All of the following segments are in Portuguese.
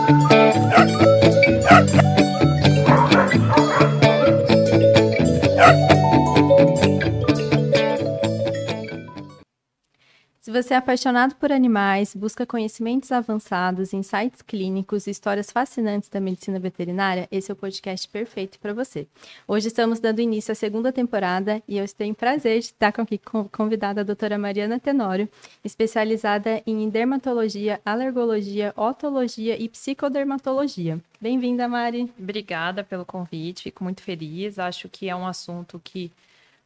Se você é apaixonado por animais, busca conhecimentos avançados, insights clínicos e histórias fascinantes da medicina veterinária, esse é o podcast perfeito para você. Hoje estamos dando início à segunda temporada e eu tenho prazer de estar aqui convidada a doutora Mariana Tenório, especializada em dermatologia, alergologia, otologia e psicodermatologia. Bem-vinda, Mari. Obrigada pelo convite, fico muito feliz. Acho que é um assunto que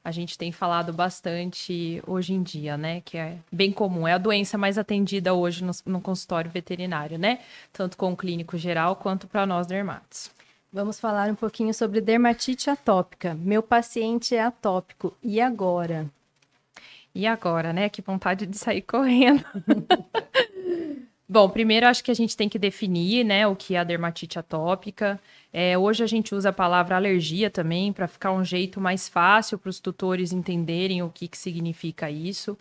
a gente tem falado bastante hoje em dia, né? Que é bem comum, é a doença mais atendida hoje no consultório veterinário, né? Tanto com o clínico geral quanto para nós dermatos. Vamos falar um pouquinho sobre dermatite atópica. Meu paciente é atópico, e agora? E agora, né? Que vontade de sair correndo. Bom, primeiro acho que a gente tem que definir, né, o que é a dermatite atópica. Hoje a gente usa a palavra alergia também para ficar um jeito mais fácil para os tutores entenderem o que significa isso.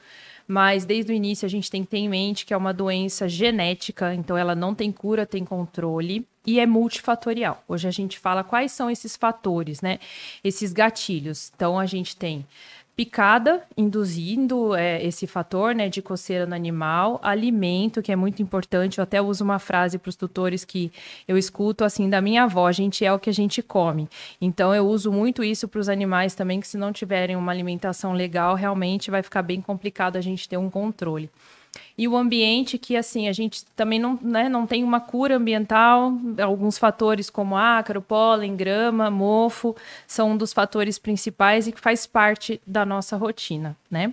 Mas desde o início a gente tem que ter em mente que é uma doença genética, então ela não tem cura, tem controle e é multifatorial. Hoje a gente fala quais são esses fatores, né? Esses gatilhos. Então a gente tem picada, induzindo esse fator, né, de coceira no animal, alimento, que é muito importante. Eu até uso uma frase para os tutores que eu escuto assim da minha avó: a gente é o que a gente come. Então eu uso muito isso para os animais também, que se não tiverem uma alimentação legal, realmente vai ficar bem complicado a gente ter um controle. E o ambiente, que assim, a gente também não tem uma cura ambiental. Alguns fatores como ácaro, pólen, grama, mofo, são um dos fatores principais e que faz parte da nossa rotina, né?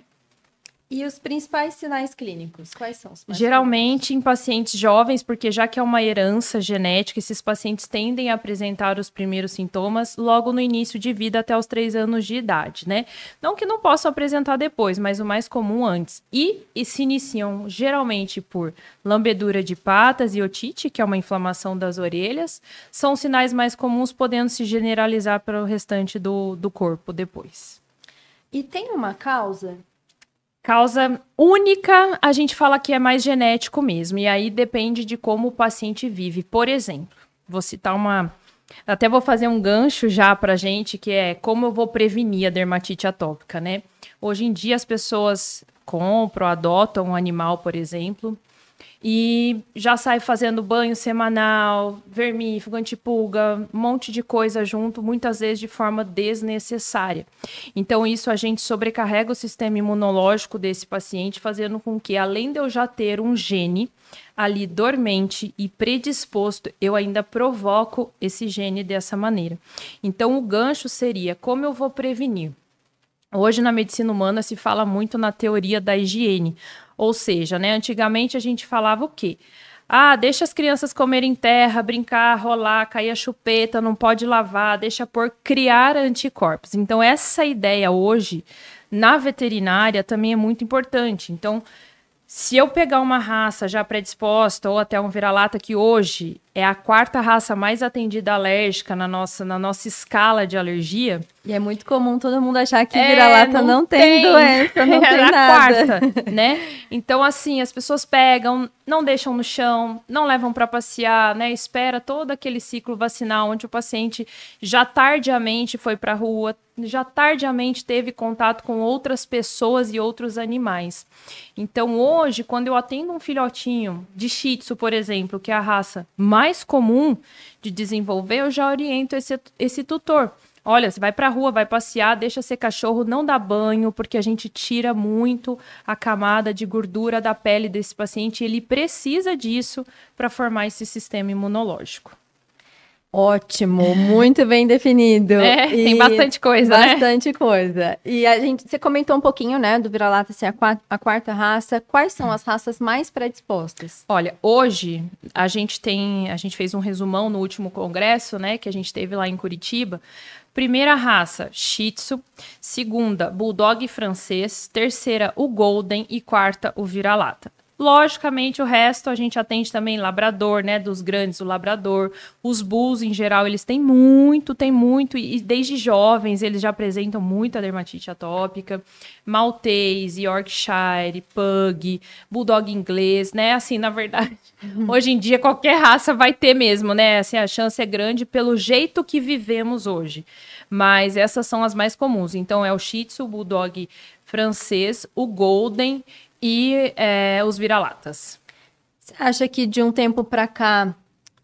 E os principais sinais clínicos, quais são os mais Geralmente comuns? em pacientes jovens, porque já que é uma herança genética, esses pacientes tendem a apresentar os primeiros sintomas logo no início de vida, até os 3 anos de idade, né? Não que não possam apresentar depois, mas o mais comum antes. E se iniciam geralmente por lambedura de patas e otite, que é uma inflamação das orelhas. São sinais mais comuns, podendo se generalizar para o restante do corpo depois. E tem uma causa? Causa única, a gente fala que é mais genético mesmo, e aí depende de como o paciente vive. Por exemplo, vou citar até vou fazer um gancho já pra gente, que é como eu vou prevenir a dermatite atópica, né? Hoje em dia as pessoas compram, adotam um animal, por exemplo, e já sai fazendo banho semanal, vermífugo, antipulga, um monte de coisa junto, muitas vezes de forma desnecessária. Então, isso a gente sobrecarrega o sistema imunológico desse paciente, fazendo com que, além de eu já ter um gene ali dormente e predisposto, eu ainda provoco esse gene dessa maneira. Então, o gancho seria: como eu vou prevenir? Hoje, na medicina humana, se fala muito na teoria da higiene. Ou seja, né, antigamente a gente falava o quê? Ah, deixa as crianças comerem terra, brincar, rolar, cair a chupeta, não pode lavar, deixa criar anticorpos. Então, essa ideia hoje, na veterinária, também é muito importante. Então, se eu pegar uma raça já predisposta, ou até um vira-lata, que hoje é a 4ª raça mais atendida alérgica na nossa escala de alergia. E é muito comum todo mundo achar que vira-lata não tem doença, não tem nada. 4ª, né? Então, assim, as pessoas pegam, não deixam no chão, não levam para passear, né? Espera todo aquele ciclo vacinal, onde o paciente já tardiamente foi para a rua, já tardiamente teve contato com outras pessoas e outros animais. Então, hoje, quando eu atendo um filhotinho de Shih Tzu, por exemplo, que é a raça mais comum de desenvolver, eu já oriento esse tutor. Olha, você vai para a rua, vai passear, deixa ser cachorro, não dá banho, porque a gente tira muito a camada de gordura da pele desse paciente e ele precisa disso para formar esse sistema imunológico. Ótimo, muito bem definido. Tem bastante coisa, né? Bastante coisa. E você comentou um pouquinho, né, do vira-lata ser a 4ª raça. Quais são as raças mais predispostas? Olha, hoje a gente fez um resumão no último congresso, né, que a gente teve lá em Curitiba. Primeira raça, Shih Tzu. Segunda, Bulldog francês. Terceira, o Golden. E 4ª, o vira-lata. Logicamente, o resto a gente atende também labrador, né? Dos grandes, o labrador. Os bulls, em geral, eles têm muito, e desde jovens eles já apresentam muita dermatite atópica. Maltese, Yorkshire, Pug, Bulldog inglês, né? Assim, na verdade, hoje em dia qualquer raça vai ter mesmo, né? Assim, a chance é grande pelo jeito que vivemos hoje. Mas essas são as mais comuns. Então, é o Shih Tzu, o Bulldog francês, o Golden e os vira-latas. Você acha que de um tempo para cá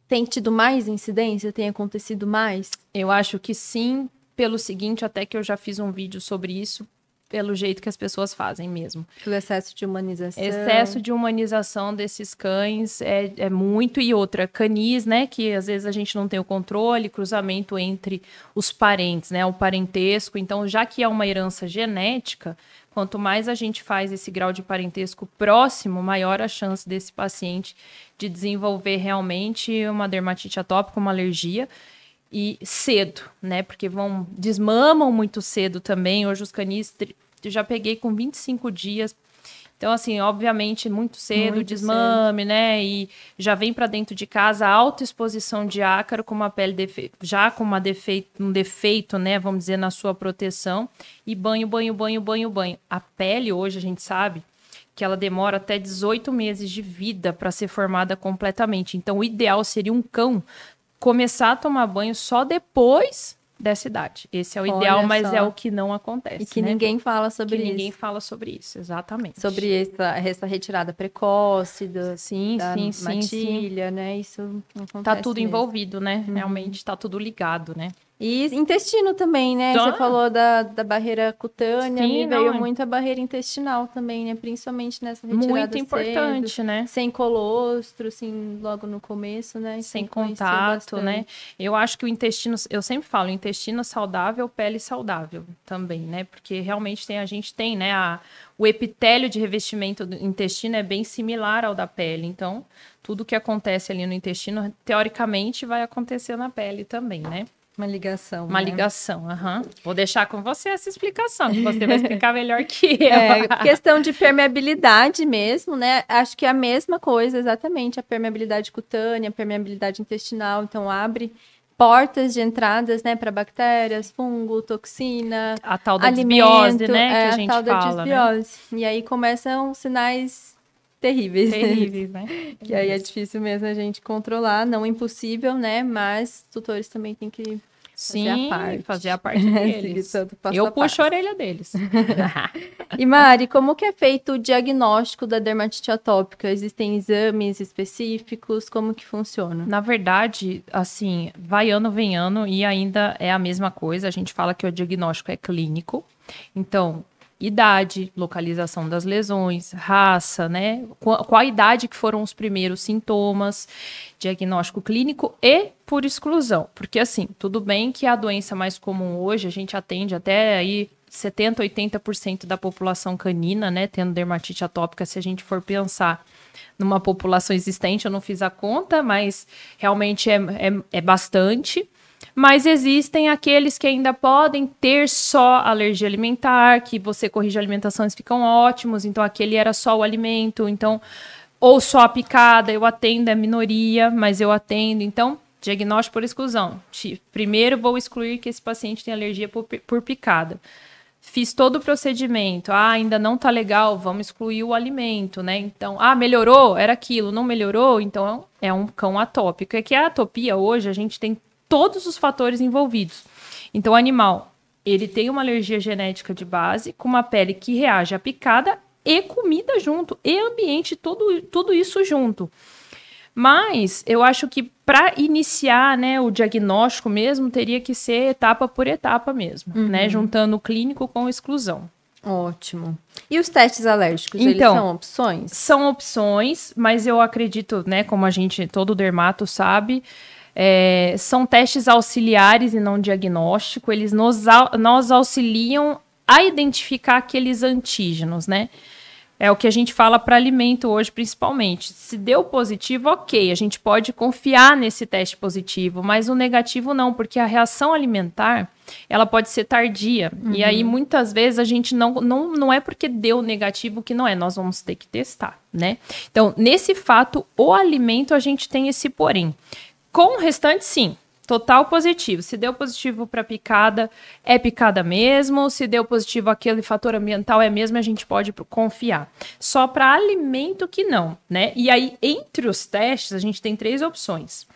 tem tido mais incidência? Tem acontecido mais? Eu acho que sim, pelo seguinte, até que eu já fiz um vídeo sobre isso, pelo jeito que as pessoas fazem mesmo. Pelo excesso de humanização. Excesso de humanização desses cães é muito. E outra, canis, né, que às vezes a gente não tem o controle, cruzamento entre os parentes, né, o parentesco. Então, já que é uma herança genética, quanto mais a gente faz esse grau de parentesco próximo, maior a chance desse paciente de desenvolver realmente uma dermatite atópica, uma alergia. E cedo, né? Porque desmamam muito cedo também. Hoje os canis eu já peguei com 25 dias. Então, assim, obviamente, muito cedo, desmame, né? E já vem para dentro de casa, alta exposição de ácaro, com uma pele já com um defeito, né? Vamos dizer, na sua proteção. E banho. A pele hoje, a gente sabe que ela demora até 18 meses de vida para ser formada completamente. Então, o ideal seria um cão começar a tomar banho só depois dessa idade. Esse é o ideal, mas é o que não acontece. E que ninguém fala sobre isso. Ninguém fala sobre isso, exatamente. Sobre essa retirada precoce da matilha, né? Isso não acontece. Tá tudo mesmo. Envolvido, né? Realmente tá tudo ligado, né? E intestino também, né? Você falou da barreira cutânea, me veio muito a barreira intestinal também, né? Principalmente nessa retirada muito importante, cedo, né? Sem colostro, assim, logo no começo, né? Sem contato, né? Eu acho que o intestino, eu sempre falo, intestino saudável, pele saudável também, né? Porque realmente a gente tem, né? O epitélio de revestimento do intestino é bem similar ao da pele, então tudo que acontece ali no intestino, teoricamente, vai acontecer na pele também, né? Uma ligação. Uma ligação, Vou deixar com você essa explicação, que você vai explicar melhor que eu. Questão de permeabilidade mesmo, né? Acho que é a mesma coisa, exatamente. A permeabilidade cutânea, a permeabilidade intestinal. Então, abre portas de entradas, né? Para bactérias, fungo, toxina, a tal da alimento, desbiose, né? Que a gente tal fala, da desbiose. Né? E aí começam sinais terríveis. Terríveis, né? Que aí é difícil mesmo a gente controlar, não impossível, né? Mas tutores também têm que fazer a parte deles. Eu puxo a orelha deles. E Mari, como que é feito o diagnóstico da dermatite atópica? Existem exames específicos? Como que funciona? Na verdade, assim, vai ano, vem ano e ainda é a mesma coisa. A gente fala que o diagnóstico é clínico. Então, idade, localização das lesões, raça, né? Qual a idade que foram os primeiros sintomas, diagnóstico clínico e por exclusão. Porque, assim, tudo bem que a doença mais comum hoje, a gente atende até aí 70%, 80% da população canina, né? Tendo dermatite atópica, se a gente for pensar numa população existente, eu não fiz a conta, mas realmente é bastante. Mas existem aqueles que ainda podem ter só alergia alimentar, que você corrige a alimentação, eles ficam ótimos, então aquele era só o alimento, então, ou só a picada, eu atendo, é minoria, mas eu atendo, então, diagnóstico por exclusão. Primeiro vou excluir que esse paciente tem alergia por picada. Fiz todo o procedimento, ainda não tá legal, vamos excluir o alimento, né? Então, melhorou, era aquilo, não melhorou, então é um cão atópico. É que a atopia hoje, a gente tem todos os fatores envolvidos. Então, o animal, ele tem uma alergia genética de base, com uma pele que reage à picada e comida junto, e ambiente, tudo isso junto. Mas eu acho que para iniciar, né, o diagnóstico mesmo, teria que ser etapa por etapa mesmo, né, juntando o clínico com a exclusão. Ótimo. E os testes alérgicos, então, eles são opções? São opções, mas eu acredito, né, como todo dermato sabe, são testes auxiliares e não diagnóstico, eles nos auxiliam a identificar aqueles antígenos, né? É o que a gente fala para alimento hoje, principalmente. Se deu positivo, ok, a gente pode confiar nesse teste positivo, mas o negativo não, porque a reação alimentar, ela pode ser tardia. E aí, muitas vezes, a gente não é porque deu negativo que não é, nós vamos ter que testar, né? Então, nesse fato, o alimento, a gente tem esse porém. Com o restante, sim. Total positivo. Se deu positivo para picada, é picada mesmo. Se deu positivo aquele fator ambiental, é mesmo, a gente pode confiar. Só para alimento que não, né? E aí, entre os testes, a gente tem 3 opções.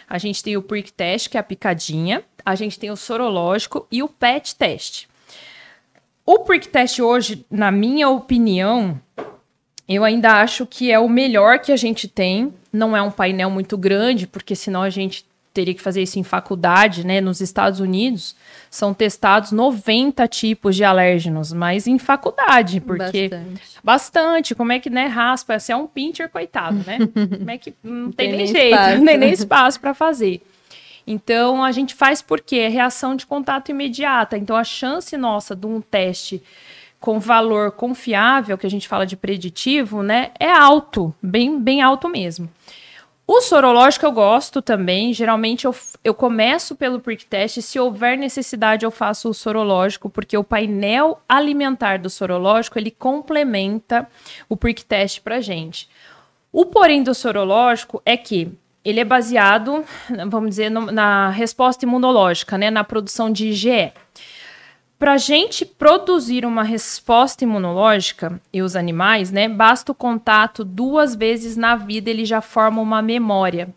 A gente tem o prick test, que é a picadinha. A gente tem o sorológico e o PET test. O prick test hoje, na minha opinião, eu ainda acho que é o melhor que a gente tem. Não é um painel muito grande, porque senão a gente teria que fazer isso em faculdade, né? Nos Estados Unidos, são testados 90 tipos de alérgenos, mas em faculdade, porque... Bastante. Como é que, né, raspa? Você é um pincher, coitado, né? Como é que não tem nem jeito, não tem nem espaço para fazer. Então, a gente faz porque é reação de contato imediata. Então, a chance nossa de um teste com valor confiável, que a gente fala de preditivo, né, é alto, bem alto mesmo. O sorológico eu gosto também, geralmente eu começo pelo prick test, se houver necessidade eu faço o sorológico, porque o painel alimentar do sorológico, ele complementa o prick test pra gente. O porém do sorológico é que ele é baseado, vamos dizer, na resposta imunológica, né, na produção de IgE. Para a gente produzir uma resposta imunológica, e os animais, né, basta o contato 2 vezes na vida, ele já forma uma memória.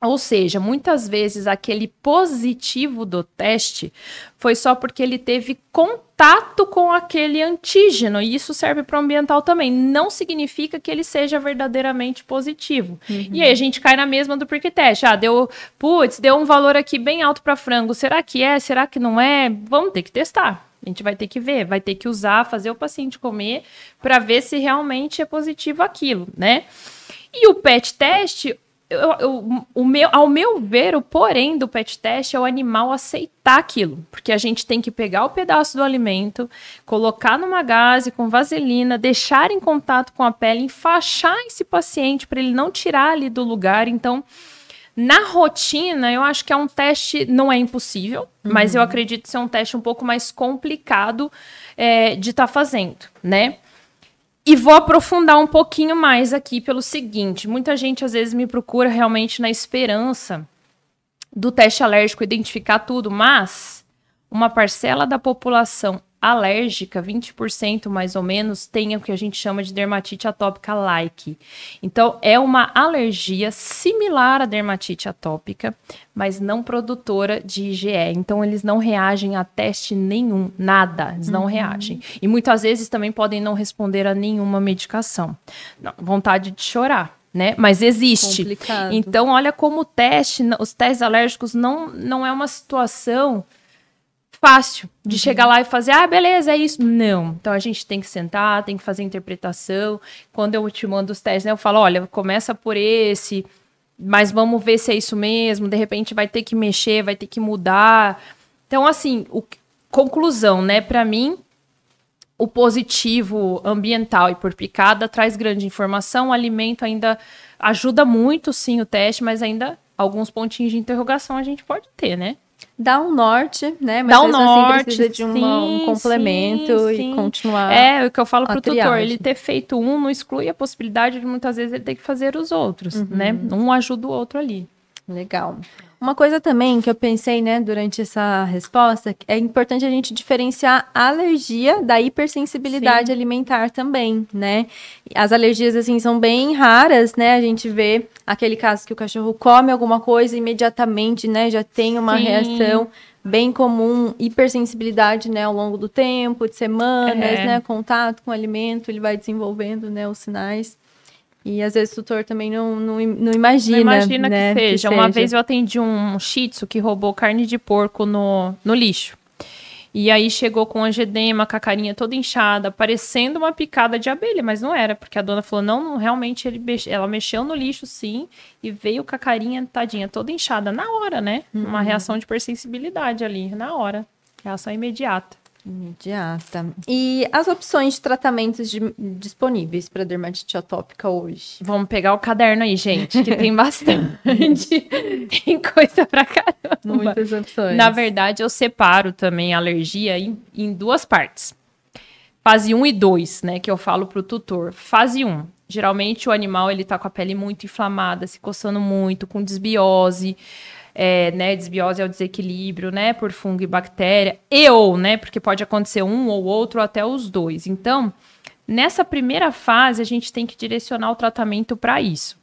Ou seja, muitas vezes aquele positivo do teste foi só porque ele teve contato com aquele antígeno, e isso serve para o ambiental também. Não significa que ele seja verdadeiramente positivo. E aí a gente cai na mesma do prick test. Deu um valor aqui bem alto para frango. Será que é? Será que não é? Vamos ter que testar. A gente vai ter que ver, vai ter que usar, fazer o paciente comer para ver se realmente é positivo aquilo, né? E o PET test... ao meu ver, o porém do PET test é o animal aceitar aquilo, porque a gente tem que pegar o pedaço do alimento, colocar numa gaze com vaselina, deixar em contato com a pele, enfaixar esse paciente para ele não tirar ali do lugar. Então, na rotina, eu acho que é um teste, não é impossível, mas eu acredito ser um teste um pouco mais complicado de estar fazendo, né? E vou aprofundar um pouquinho mais aqui pelo seguinte, muita gente às vezes me procura realmente na esperança do teste alérgico identificar tudo, mas uma parcela da população alérgica, 20% mais ou menos, tem o que a gente chama de dermatite atópica like. Então, é uma alergia similar à dermatite atópica, mas não produtora de IgE. Então, eles não reagem a teste nenhum, nada, eles não reagem. E muitas vezes também podem não responder a nenhuma medicação. Não, vontade de chorar, né? Mas existe. Complicado. Então, olha como o teste, os testes alérgicos não é uma situação fácil de chegar lá e fazer, beleza, é isso. Não. Então, a gente tem que sentar, tem que fazer interpretação. Quando eu te mando os testes, né, eu falo, olha, começa por esse, mas vamos ver se é isso mesmo. De repente, vai ter que mexer, vai ter que mudar. Então, assim, conclusão, né? Para mim, o positivo ambiental e por picada traz grande informação. O alimento ainda ajuda muito, sim, o teste, mas ainda alguns pontinhos de interrogação a gente pode ter, né? Dá um norte, né? Mas dá um mesmo norte, assim precisa de um complemento e continuar. É o que eu falo pro tutor, triagem. ele ter feito um não exclui a possibilidade de muitas vezes ele ter que fazer os outros, né? Um ajuda o outro ali. Legal. Uma coisa também que eu pensei, né, durante essa resposta, é importante a gente diferenciar a alergia da hipersensibilidade alimentar também, né? As alergias, assim, são bem raras, né? A gente vê aquele caso que o cachorro come alguma coisa e imediatamente, né, já tem uma reação bem comum, hipersensibilidade, né, ao longo do tempo, de semanas, né, contato com o alimento, ele vai desenvolvendo, né, os sinais. E às vezes o tutor também não imagina. Não imagina, né, que seja. Uma seja. vez eu atendi um shih tzu que roubou carne de porco no lixo. E aí chegou com angedema, com a carinha toda inchada, parecendo uma picada de abelha, mas não era, porque a dona falou, não realmente ela mexeu no lixo, sim, e veio com a carinha, tadinha, toda inchada, na hora, né? Uma reação de hipersensibilidade ali, na hora. Reação imediata. Imediata. E as opções de tratamentos disponíveis para dermatite atópica hoje? Vamos pegar o caderno aí, gente, que tem bastante. Tem coisa pra caramba. Muitas opções. Na verdade, eu separo também a alergia em duas partes. Fase 1 e 2, né, que eu falo pro tutor. Fase 1, geralmente o animal ele tá com a pele muito inflamada, se coçando muito, com desbiose. Né, desbiose é o desequilíbrio, né, por fungo e bactéria, né, porque pode acontecer um ou outro, até os dois. Então, nessa primeira fase, a gente tem que direcionar o tratamento para isso.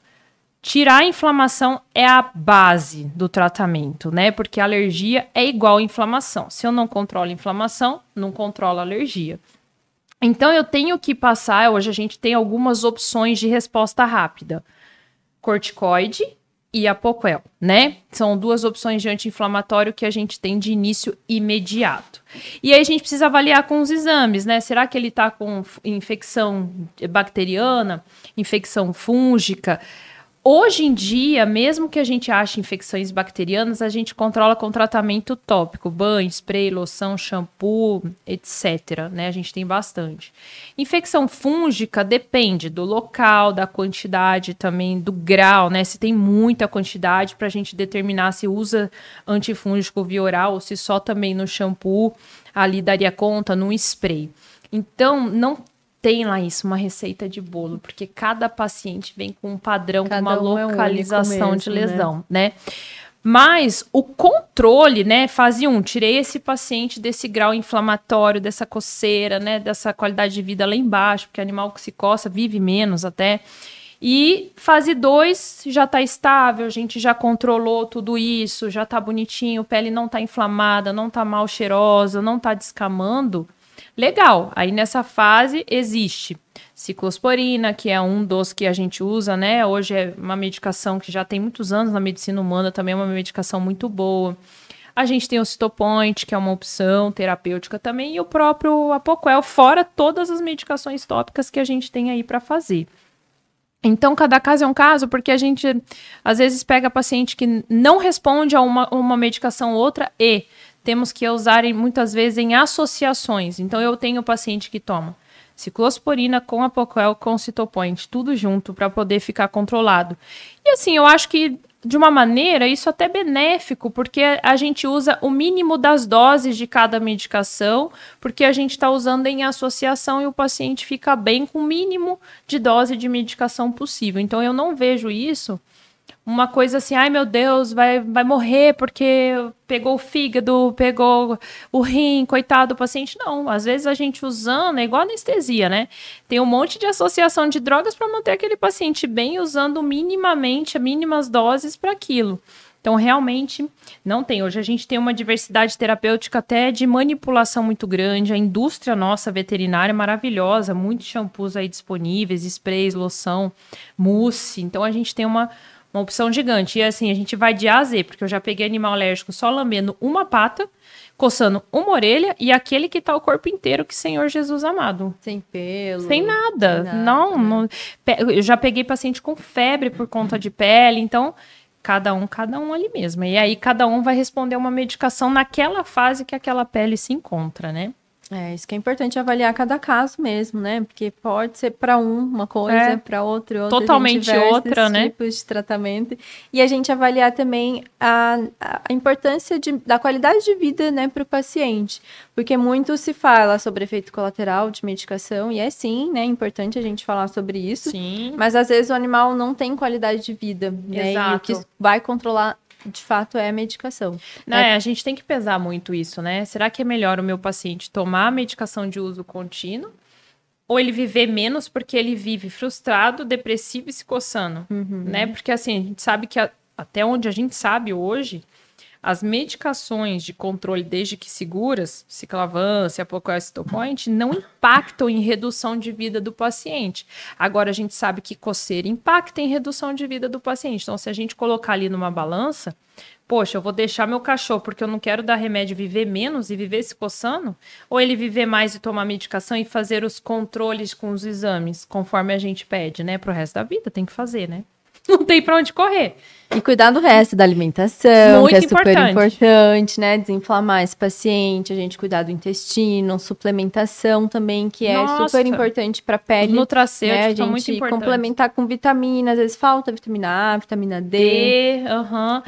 Tirar a inflamação é a base do tratamento, né, porque a alergia é igual à inflamação. Se eu não controlo a inflamação, não controlo a alergia. Então, eu tenho que passar, hoje a gente tem algumas opções de resposta rápida. Corticoide e Apoquel, né? São duas opções de anti-inflamatório que a gente tem de início imediato. E aí a gente precisa avaliar com os exames, né? Será que ele tá com infecção bacteriana, infecção fúngica? Hoje em dia, mesmo que a gente ache infecções bacterianas, a gente controla com tratamento tópico, banho, spray, loção, shampoo, etc, né? A gente tem bastante. Infecção fúngica depende do local, da quantidade também, do grau, né? Se tem muita quantidade para a gente determinar se usa antifúngico via oral ou se só também no shampoo ali daria conta, no spray. Então, não tem lá isso, uma receita de bolo, porque cada paciente vem com um padrão, com uma localização de lesão, né? Mas o controle, né, fase 1, tirei esse paciente desse grau inflamatório, dessa coceira, né, dessa qualidade de vida lá embaixo, porque animal que se coça vive menos até. E fase 2 já está estável, a gente já controlou tudo isso, já está bonitinho, pele não está inflamada, não está mal cheirosa, não está descamando. Legal, aí nessa fase existe ciclosporina, que é um dos que a gente usa, né? Hoje é uma medicação que já tem muitos anos na medicina humana, também é uma medicação muito boa. A gente tem o Cytopoint, que é uma opção terapêutica também, e o próprio Apoquel, fora todas as medicações tópicas que a gente tem aí para fazer. Então, cada caso é um caso, porque a gente, às vezes, pega paciente que não responde a uma medicação ou outra e temos que usar muitas vezes em associações. Então, eu tenho paciente que toma ciclosporina com Apoquel, com Cytopoint, tudo junto para poder ficar controlado. E assim, eu acho que, de uma maneira, isso até é benéfico, porque a gente usa o mínimo das doses de cada medicação, porque a gente está usando em associação e o paciente fica bem com o mínimo de dose de medicação possível. Então, eu não vejo isso uma coisa assim, ai meu Deus, vai morrer porque pegou o fígado, pegou o rim, coitado do paciente. Não, às vezes a gente usando, é igual anestesia, né? Tem um monte de associação de drogas para manter aquele paciente bem, usando minimamente, mínimas doses para aquilo. Então, realmente, não tem. Hoje a gente tem uma diversidade terapêutica até de manipulação muito grande. A indústria nossa veterinária é maravilhosa, muitos shampoos aí disponíveis, sprays, loção, mousse. Então, a gente tem uma opção gigante. E assim, a gente vai de A a Z, porque eu já peguei animal alérgico só lambendo uma pata, coçando uma orelha, e aquele que tá o corpo inteiro, que Senhor Jesus amado. Sem pelo. Sem nada. Não. Eu já peguei paciente com febre por conta de pele, então cada um ali mesmo. E aí cada um vai responder uma medicação naquela fase que aquela pele se encontra, né? Isso que é importante avaliar cada caso mesmo, né? Porque pode ser para uma coisa, para outra. Totalmente outra, né? Tipos de tratamento. E a gente avaliar também a importância da qualidade de vida, né, para o paciente. Porque muito se fala sobre efeito colateral de medicação, e é sim, né? Importante a gente falar sobre isso. Sim. Mas às vezes o animal não tem qualidade de vida, né? Exato. E o que vai controlar, de fato, é a medicação. A gente tem que pesar muito isso, né? Será que é melhor o meu paciente tomar a medicação de uso contínuo ou ele viver menos porque ele vive frustrado, depressivo e se coçando, né? Porque assim, a gente sabe que até onde a gente sabe hoje, as medicações de controle desde que seguras, Ciclavan, Apoquel, Cytopoint, não impactam em redução de vida do paciente. Agora, a gente sabe que coceira impacta em redução de vida do paciente. Então, se a gente colocar ali numa balança, poxa, eu vou deixar meu cachorro porque eu não quero dar remédio e viver menos e viver se coçando? Ou ele viver mais e tomar medicação e fazer os controles com os exames, conforme a gente pede, né? Pro resto da vida, tem que fazer, né? não tem para onde correr. E cuidar do resto da alimentação, Muito que é super importante. importante, né? Desinflamar esse paciente, a gente cuidar do intestino, suplementação também, que é Nossa. super importante para a pele. Nutracêutico, né? A gente muito importante. complementar com vitamina, às vezes falta vitamina A, vitamina D,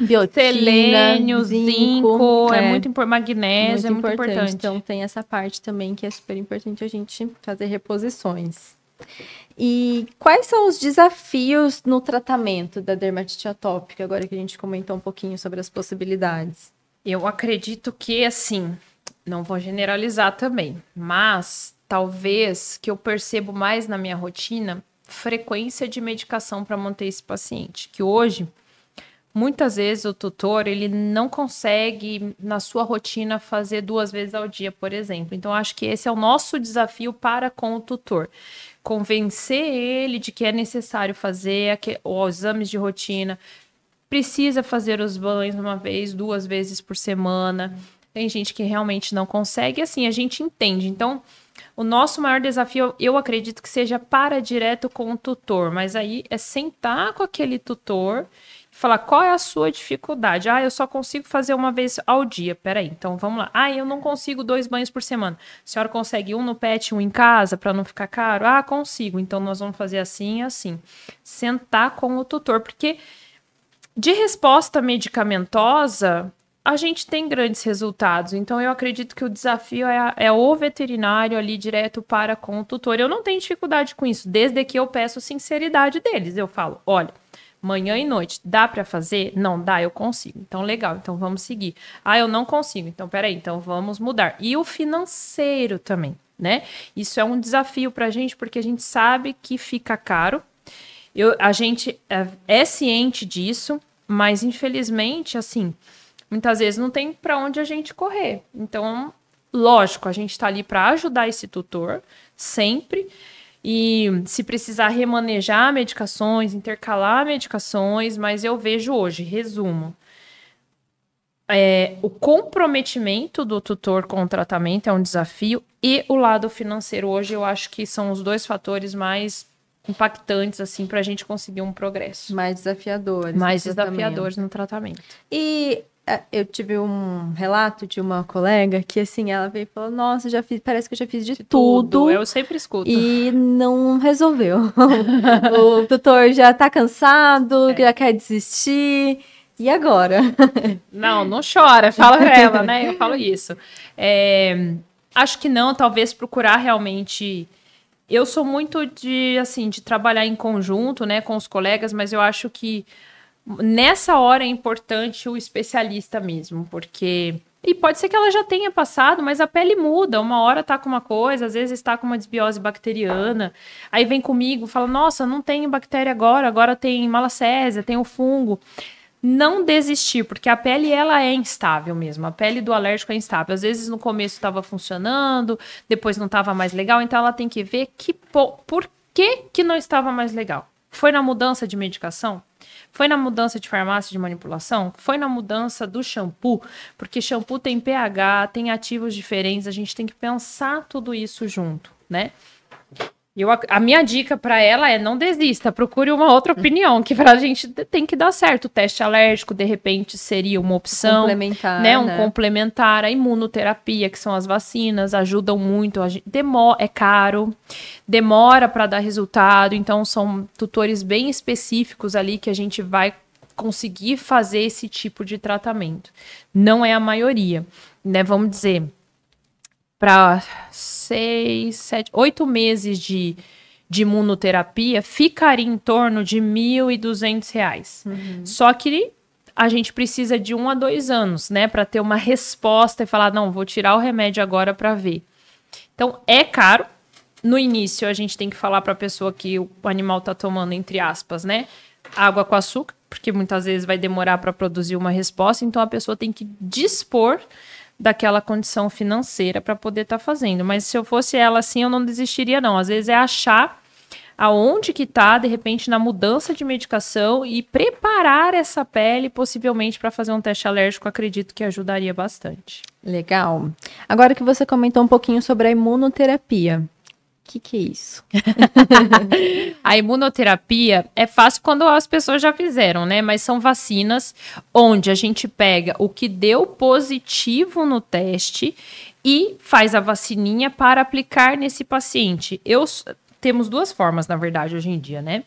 biotina, selênio, zinco, é é muito importante, magnésio, é muito importante. Então tem essa parte também que é super importante a gente fazer reposições. E quais são os desafios no tratamento da dermatite atópica, agora que a gente comentou um pouquinho sobre as possibilidades? Eu acredito que, assim, não vou generalizar também, mas talvez que eu percebo mais na minha rotina frequência de medicação para manter esse paciente, que hoje, muitas vezes o tutor, ele não consegue, na sua rotina, fazer 2 vezes ao dia, por exemplo. Então, acho que esse é o nosso desafio para com o tutor. Convencer ele de que é necessário fazer os exames de rotina, precisa fazer os banhos 1 vez, 2 vezes por semana. Tem gente que realmente não consegue, assim, a gente entende. Então, o nosso maior desafio, eu acredito que seja para direto com o tutor, mas aí é sentar com aquele tutor e falar qual é a sua dificuldade. Ah, eu só consigo fazer 1 vez ao dia. Peraí, então vamos lá. Ah, eu não consigo 2 banhos por semana. A senhora consegue 1 no pet, 1 em casa, para não ficar caro? Ah, consigo. Então nós vamos fazer assim e assim. Sentar com o tutor, porque de resposta medicamentosa, a gente tem grandes resultados. Então, eu acredito que o desafio é o veterinário ali direto para com o tutor. Eu não tenho dificuldade com isso, desde que eu peço sinceridade deles. Eu falo, olha, manhã e noite, dá para fazer? Não, dá, eu consigo. Então, legal, então vamos seguir. Ah, eu não consigo. Então, peraí, então vamos mudar. E o financeiro também, né? Isso é um desafio para a gente, porque a gente sabe que fica caro. A gente é ciente disso, mas infelizmente, assim, muitas vezes não tem para onde a gente correr. Então, lógico, a gente está ali para ajudar esse tutor, sempre. E se precisar remanejar medicações, intercalar medicações, mas eu vejo hoje, resumo, o comprometimento do tutor com o tratamento é um desafio e o lado financeiro hoje eu acho que são os 2 fatores mais impactantes, assim, para a gente conseguir um progresso. Mais desafiadores. Mais desafiadores no tratamento. E eu tive um relato de uma colega que, assim, ela veio e falou, nossa, parece que eu já fiz de tudo. Eu sempre escuto. E não resolveu. O tutor já tá cansado, já quer desistir. E agora? Não chora, fala pra ela, né? Eu falo isso. Acho que não, talvez procurar realmente... Eu sou muito de trabalhar em conjunto, né, com os colegas, mas eu acho que nessa hora é importante o especialista mesmo, porque... E pode ser que ela já tenha passado, mas a pele muda. Uma hora tá com uma coisa, às vezes tá com uma desbiose bacteriana. Aí vem comigo, fala, nossa, não tenho bactéria agora tem malacésia, tem o fungo. Não desistir, porque a pele, ela é instável mesmo. A pele do alérgico é instável. Às vezes, no começo estava funcionando, depois não estava mais legal. Então, ela tem que ver por que não estava mais legal. Foi na mudança de medicação? Foi na mudança de farmácia de manipulação? Foi na mudança do shampoo? Porque shampoo tem pH, tem ativos diferentes. A gente tem que pensar tudo isso junto, né? A minha dica para ela é não desista, procure uma outra opinião, que para a gente tem que dar certo. O teste alérgico, de repente, seria uma opção. Complementar, né? Complementar. A imunoterapia, que são as vacinas, ajudam muito. É caro, demora para dar resultado. Então, são tutores bem específicos ali que a gente vai conseguir fazer esse tipo de tratamento. Não é a maioria, né? Vamos dizer... para 6, 7, 8 meses de imunoterapia, ficaria em torno de R$ 1.200. Só que a gente precisa de 1 a 2 anos, né? Para ter uma resposta e falar, não, vou tirar o remédio agora para ver. Então, é caro. No início, a gente tem que falar para a pessoa que o animal está tomando, entre aspas, né? Água com açúcar, porque muitas vezes vai demorar para produzir uma resposta. Então, a pessoa tem que dispor daquela condição financeira para poder estar fazendo. Mas se eu fosse ela assim, eu não desistiria não. Às vezes é achar aonde que tá, de repente, na mudança de medicação e preparar essa pele, possivelmente, para fazer um teste alérgico, acredito que ajudaria bastante. Legal. Agora que você comentou um pouquinho sobre a imunoterapia, que é isso? A imunoterapia é fácil quando as pessoas já fizeram, né? Mas são vacinas onde a gente pega o que deu positivo no teste e faz a vacininha para aplicar nesse paciente. Temos duas formas, na verdade, hoje em dia, né?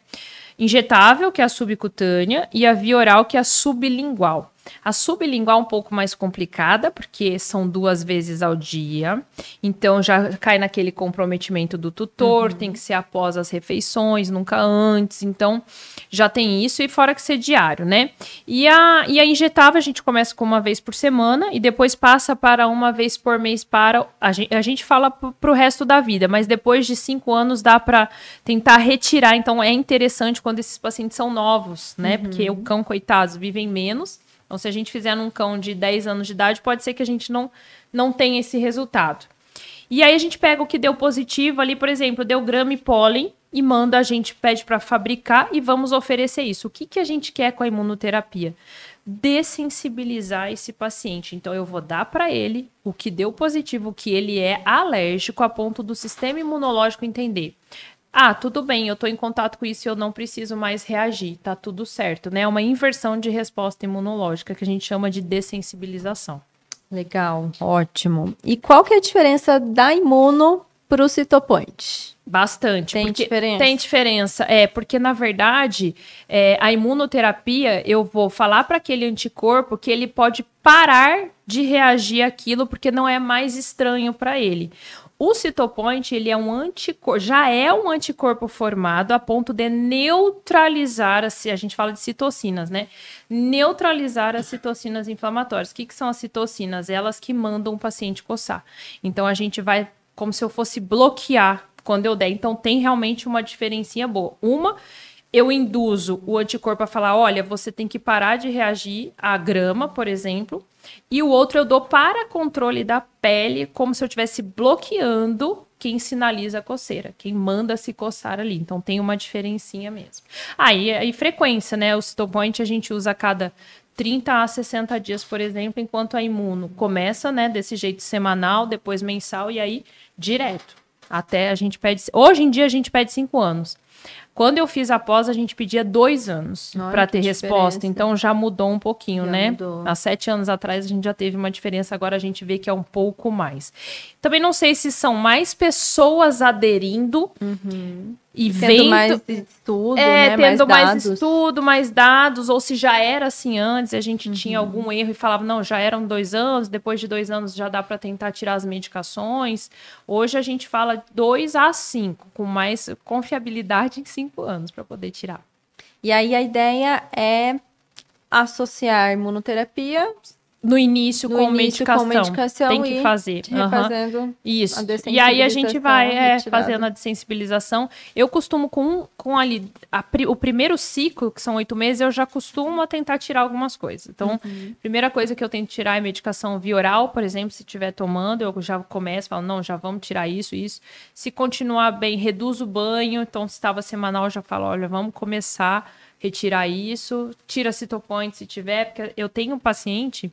Injetável, que é a subcutânea, e a via oral, que é a sublingual. A sublingual é um pouco mais complicada, porque são 2 vezes ao dia. Então, já cai naquele comprometimento do tutor, tem que ser após as refeições, nunca antes. Então, já tem isso, e fora que ser diário, né? E a injetável, a gente começa com 1 vez por semana, e depois passa para 1 vez por mês para... A gente fala para o resto da vida, mas depois de 5 anos dá para tentar retirar. Então, é interessante quando esses pacientes são novos, né? Porque o cão, coitados, vivem menos. Então, se a gente fizer num cão de 10 anos de idade, pode ser que a gente não tenha esse resultado. E aí a gente pega o que deu positivo ali, por exemplo, deu grama e pólen, e a gente pede para fabricar e vamos oferecer isso. O que a gente quer com a imunoterapia? Dessensibilizar esse paciente. Então, eu vou dar para ele o que deu positivo, o que ele é alérgico, a ponto do sistema imunológico entender. Ah, tudo bem, eu estou em contato com isso e eu não preciso mais reagir, tá tudo certo, né? É uma inversão de resposta imunológica que a gente chama de dessensibilização. Legal, ótimo. E qual que é a diferença da imuno para o Cytopoint? Bastante. Tem diferença? Tem diferença, porque na verdade a imunoterapia, eu vou falar para aquele anticorpo que ele pode parar de reagir àquilo porque não é mais estranho para ele. O Cytopoint, ele é um anticorpo, já é um anticorpo formado a ponto de neutralizar, a gente fala de citocinas, né? Neutralizar as citocinas inflamatórias. O que são as citocinas? Elas que mandam o paciente coçar. Então, a gente vai, como se eu fosse bloquear quando eu der. Então, tem realmente uma diferencinha boa. Eu induzo o anticorpo a falar, olha, você tem que parar de reagir à grama, por exemplo. E o outro eu dou para controle da pele, como se eu estivesse bloqueando quem sinaliza a coceira, quem manda se coçar ali. Então, tem uma diferencinha mesmo. E frequência, né? O Cytopoint a gente usa a cada 30 a 60 dias, por exemplo, enquanto a imuno começa, né, desse jeito semanal, depois mensal e aí direto. Até a gente pede... Hoje em dia a gente pede 5 anos. Quando eu fiz a pós, a gente pedia 2 anos para ter resposta. Então, já mudou um pouquinho, né? Mudou. Há 7 anos atrás, a gente já teve uma diferença. Agora, a gente vê que é um pouco mais. Também não sei se são mais pessoas aderindo e tendo mais estudo, né? Tendo mais estudo, mais dados. Ou se já era assim antes, a gente tinha algum erro e falava, não, já eram 2 anos. Depois de 2 anos, já dá para tentar tirar as medicações. Hoje, a gente fala 2 a 5, com mais confiabilidade em 5 anos para poder tirar. E aí a ideia é associar imunoterapia no início com medicação. Tem que fazer. Refazendo isso. E aí a gente vai fazendo a dessensibilização. Eu costumo com ali o primeiro ciclo, que são 8 meses, eu já costumo tentar tirar algumas coisas. Então, primeira coisa que eu tento tirar é medicação via oral, por exemplo, se estiver tomando, eu já começo, falo, não, já vamos tirar isso. Se continuar bem, reduz o banho. Então, se estava semanal, eu já falo, olha, vamos começar a retirar isso. Tira Cytopoint se tiver, porque eu tenho um paciente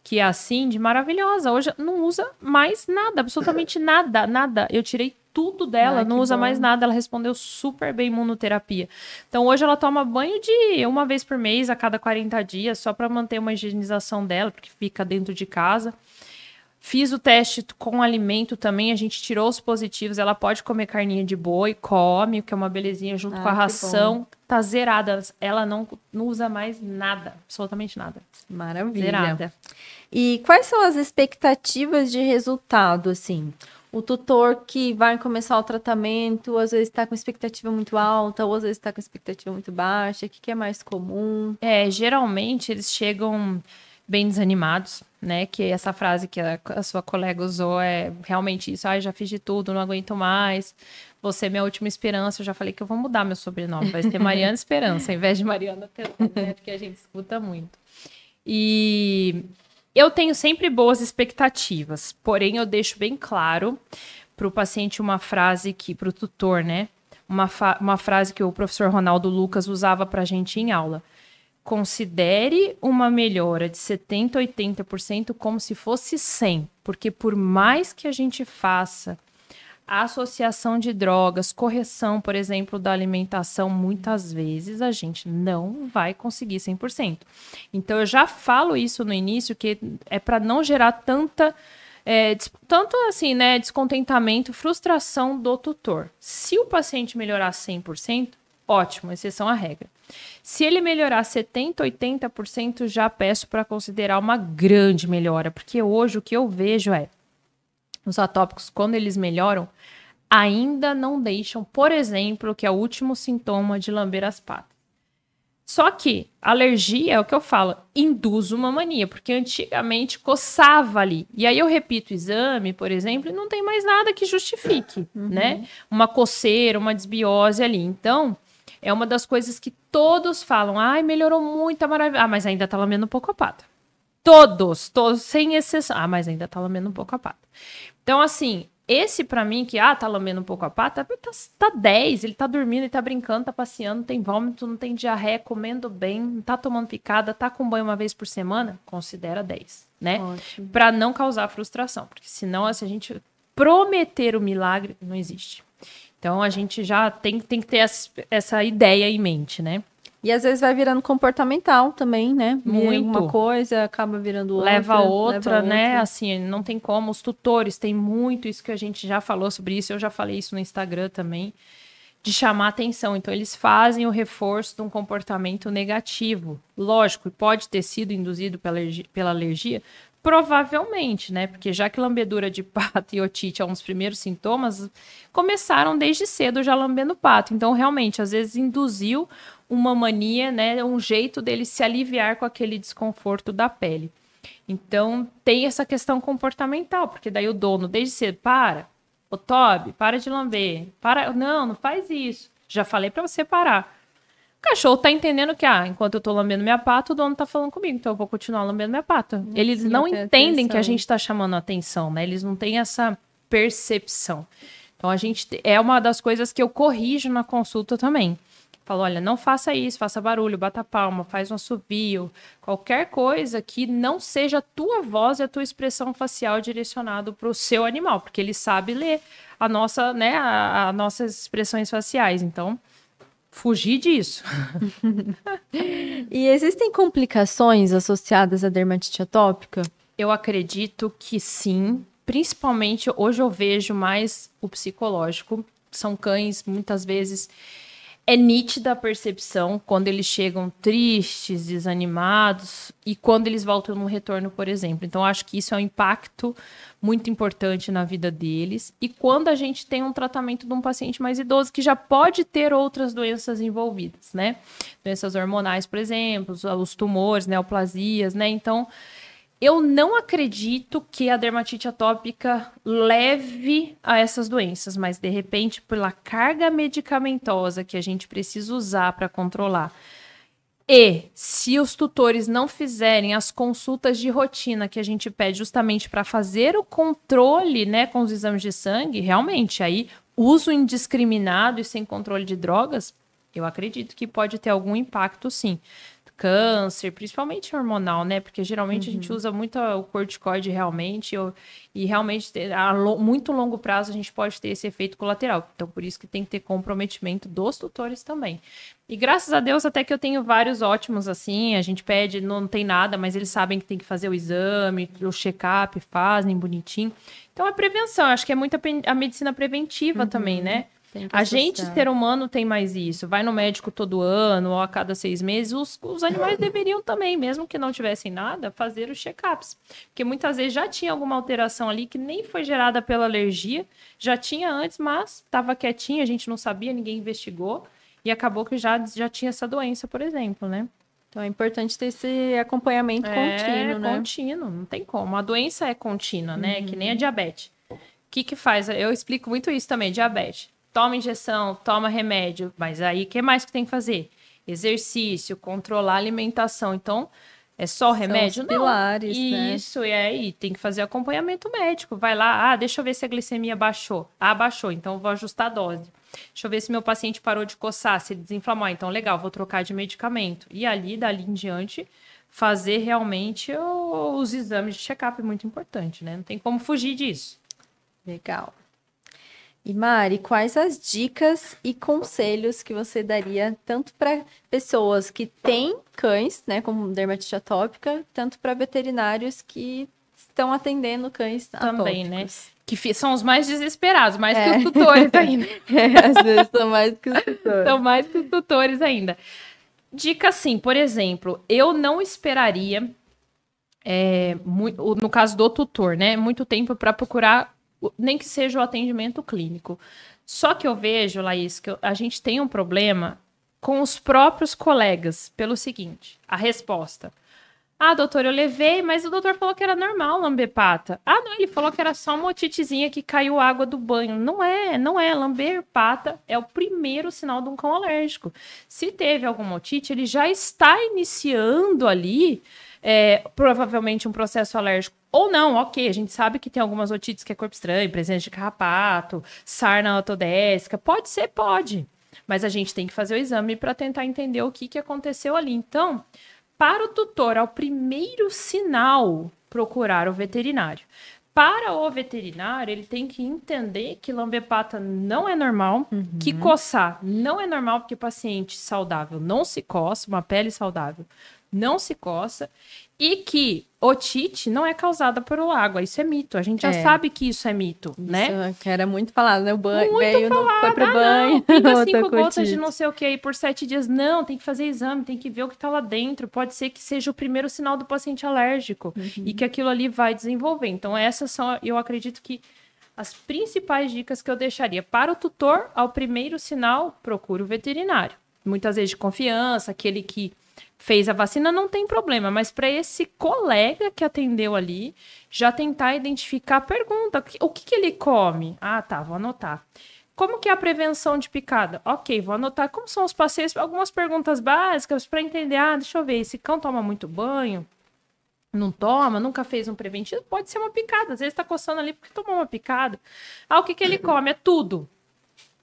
que é assim, de maravilhosa. Hoje não usa mais nada, absolutamente nada. Eu tirei tudo dela, não usa mais nada. Ela respondeu super bem imunoterapia. Então, hoje ela toma banho de 1 vez por mês, a cada 40 dias, só para manter uma higienização dela, porque fica dentro de casa. Fiz o teste com alimento também, a gente tirou os positivos. Ela pode comer carninha de boi, come, que é uma belezinha, junto com a ração. Tá zerada. Ela não usa mais nada, absolutamente nada. Maravilha. Zerada. E quais são as expectativas de resultado, assim? O tutor que vai começar o tratamento, às vezes está com expectativa muito alta, ou às vezes está com expectativa muito baixa. O que é mais comum? Geralmente eles chegam bem desanimados, né? Que essa frase que a sua colega usou é realmente isso. Já fiz de tudo, não aguento mais. Você é minha última esperança. Eu já falei que eu vou mudar meu sobrenome. Vai ser Mariana Esperança, ao invés de Mariana Telon, né? Porque a gente escuta muito. E eu tenho sempre boas expectativas, porém eu deixo bem claro para o paciente uma frase que, para o tutor, né? Uma frase que o professor Ronaldo Lucas usava para a gente em aula. Considere uma melhora de 70%, 80% como se fosse 100%, porque por mais que a gente faça A associação de drogas, correção, por exemplo, da alimentação, muitas vezes a gente não vai conseguir 100%. Então, eu já falo isso no início, que é para não gerar tanto assim, né, descontentamento, frustração do tutor. Se o paciente melhorar 100%, ótimo, exceção à regra. Se ele melhorar 70%, 80%, já peço para considerar uma grande melhora, porque hoje o que eu vejo os atópicos, quando eles melhoram, ainda não deixam, por exemplo, que é o último sintoma de lamber as patas. Só que alergia, é o que eu falo, induz uma mania, porque antigamente coçava ali. E aí eu repito o exame, por exemplo, e não tem mais nada que justifique, né? Uma coceira, uma desbiose ali. Então, é uma das coisas que todos falam. Ai, melhorou muito, tá maravilhoso. Ah, mas ainda tá lambendo um pouco a pata. Todos, sem exceção. Ah, mas ainda tá lambendo um pouco a pata. Então, assim, esse pra mim, que tá lambendo um pouco a pata, tá 10, ele tá dormindo, ele tá brincando, tá passeando, não tem vômito, não tem diarreia, comendo bem, não tá tomando picada, tá com banho uma vez por semana, considera 10, né? Ótimo. Pra não causar frustração, porque senão, se a gente prometer o milagre, não existe. Então, a gente já tem que ter essa ideia em mente, né? E às vezes vai virando comportamental também, né? Muito. Uma coisa acaba virando outra. Leva outra, né? Assim, não tem como. Os tutores têm muito isso que a gente já falou sobre isso. Eu já falei isso no Instagram também, de chamar atenção. Então, eles fazem o reforço de um comportamento negativo. Lógico, pode ter sido induzido pela alergia, provavelmente, né? Porque já que lambedura de pato e otite é um dos primeiros sintomas, começaram desde cedo já lambendo pato. Então, realmente, às vezes induziu uma mania, né? Um jeito dele se aliviar com aquele desconforto da pele. Então, tem essa questão comportamental, porque daí o dono, desde cedo, ô Toby, para de lamber. Não faz isso. Já falei para você parar. O cachorro tá entendendo que, enquanto eu tô lambendo minha pata, o dono tá falando comigo, então eu vou continuar lambendo minha pata. Eles não entendem atenção. Que a gente tá chamando a atenção, né? Eles não têm essa percepção. Então, é uma das coisas que eu corrijo na consulta também. Falo, olha, não faça isso, faça barulho, bata palma, faz um assovio, qualquer coisa que não seja a tua voz e a tua expressão facial direcionado para o seu animal, porque ele sabe ler a nossa, né, as nossas expressões faciais. Então, fugir disso. E existem complicações associadas à dermatite atópica? Eu acredito que sim. Principalmente, hoje eu vejo mais o psicológico. São cães, muitas vezes, é nítida a percepção quando eles chegam tristes, desanimados e quando eles voltam no retorno, por exemplo. Então, acho que isso é um impacto muito importante na vida deles. E quando a gente tem um tratamento de um paciente mais idoso, que já pode ter outras doenças envolvidas, né? Doenças hormonais, por exemplo, os tumores, neoplasias, né? Então, eu não acredito que a dermatite atópica leve a essas doenças, mas de repente, pela carga medicamentosa que a gente precisa usar para controlar, e se os tutores não fizerem as consultas de rotina que a gente pede justamente para fazer o controle, né, com os exames de sangue, realmente, aí, uso indiscriminado e sem controle de drogas, eu acredito que pode ter algum impacto, sim. Câncer, principalmente hormonal, né? Porque geralmente a gente usa muito o corticoide realmente, e realmente a muito longo prazo a gente pode ter esse efeito colateral. Então, por isso que tem que ter comprometimento dos tutores também. E graças a Deus até que eu tenho vários ótimos assim, a gente pede, não tem nada, mas eles sabem que tem que fazer o exame, o check-up, fazem bonitinho. Então, a prevenção, acho que é muito a medicina preventiva também, né? A gente, ser humano, tem mais isso. Vai no médico todo ano ou a cada 6 meses. Os animais deveriam também, mesmo que não tivessem nada, fazer os check-ups. Porque muitas vezes já tinha alguma alteração ali que nem foi gerada pela alergia. Já tinha antes, mas estava quietinha, a gente não sabia, ninguém investigou. E acabou que já tinha essa doença, por exemplo, né? Então é importante ter esse acompanhamento contínuo, né? Contínuo, não tem como. A doença é contínua, né? Que nem a diabetes. O que faz? Eu explico muito isso também, diabetes. Toma injeção, toma remédio, mas aí o que mais que tem que fazer? Exercício, controlar a alimentação. Então, é só remédio? São os pilares, não. Isso, e aí tem que fazer acompanhamento médico. Vai lá, deixa eu ver se a glicemia baixou. Baixou, então eu vou ajustar a dose. Deixa eu ver se meu paciente parou de coçar, se ele desinflamou. Então, legal, vou trocar de medicamento. E dali em diante, fazer realmente os exames de check-up é muito importante, né? Não tem como fugir disso. Legal. E Mari, quais as dicas e conselhos que você daria tanto para pessoas que têm cães, né, como dermatite atópica, tanto para veterinários que estão atendendo cães Também, atópicos? né? Que são os mais desesperados, mais que os tutores ainda. Às vezes são mais que os tutores. São mais que os tutores ainda. Dica assim, por exemplo, eu não esperaria, no caso do tutor, né, muito tempo para procurar, nem que seja o atendimento clínico. Só que eu vejo, Laís, que a gente tem um problema com os próprios colegas, pelo seguinte, a resposta. Ah, doutor, eu levei, mas o doutor falou que era normal lamber pata. Ah, não, ele falou que era só uma otitezinha que caiu água do banho. Não é. Lamber pata é o primeiro sinal de um cão alérgico. Se teve alguma otite, ele já está iniciando ali, provavelmente um processo alérgico. Ou não, ok, a gente sabe que tem algumas otites que é corpo estranho, presença de carrapato, sarna autodésica. Pode ser, pode. Mas a gente tem que fazer o exame para tentar entender o que aconteceu ali. Então, para o tutor, ao primeiro sinal, procurar o veterinário. Para o veterinário, ele tem que entender que lamber pata não é normal, que coçar não é normal, porque paciente saudável não se coça, uma pele saudável não se coça, e que otite não é causada por água. Isso é mito. A gente já sabe que isso é mito, né? Isso que era muito falado, né? O banho Muito veio, falado. não foi pro banho. Não, pinga outra 5 gotas otite. de não sei o que aí por 7 dias. Não, tem que fazer exame, tem que ver o que tá lá dentro. Pode ser que seja o primeiro sinal do paciente alérgico e que aquilo ali vai desenvolver. Então, essas são, eu acredito que as principais dicas que eu deixaria para o tutor, ao primeiro sinal, procure o veterinário. Muitas vezes de confiança, aquele que fez a vacina, não tem problema, mas para esse colega que atendeu ali, já tentar identificar a pergunta, o que ele come? Ah, tá, vou anotar. Como que é a prevenção de picada? Ok, vou anotar como são os passeios, algumas perguntas básicas para entender, deixa eu ver, esse cão toma muito banho? Não toma, nunca fez um preventivo? Pode ser uma picada, às vezes tá coçando ali porque tomou uma picada. O que ele come? É tudo.